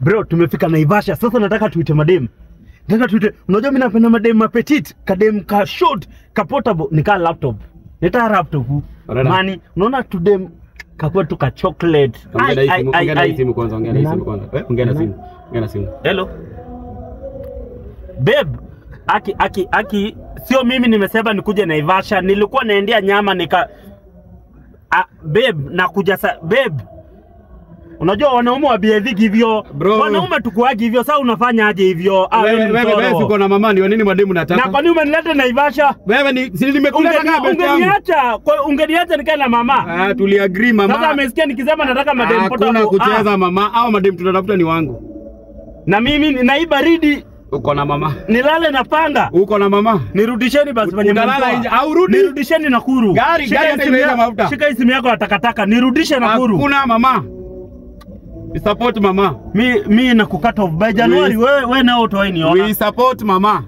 Bro, tumefika Naivasha. Sasa nataka tuite madem. Nataka tuite. Unajua mimi napenda madem petit, kadem ka short, ka portable, nika laptop. Nita laptop. Mani, unaona tudem kakua tu ka chocolate. Ongea na simu kwanza, ongea na simu kwanza. Ongea na simu. Hello. Babe, aki sio mimi nimesema nikuje Naivasha, nilikuwa naendea nyama babe, nakuja babe. Unajua wanaume wa behave hivyo. Wanaume tukuaje hivyo, sasa unafanya aje hivyo? Wewe uko na mama, ndio nini mademu nataka? Na kwa nini umenileta Naivasha? Wewe si nimekuleta kama ungeniacha nikae na mama. Tuliagree mama. Sasa amesikia nikisema nataka mademu pote. Hakuna kucheza mama, au mademu tunatafuta ni wangu. Na mimi naiba baridi. Uko na mama. Nilale na panga. Uko na mama. Nirudisheni basi kwenye mlala nje au rudi. Nirudisheni Nakuru. Gari imeweka mafuta. Shika simu yako ya takataka, nirudishe Nakuru. Hakuna mama. We support mama. Mi na kukata off by January, wewe nao utoe ni ona. We support mama.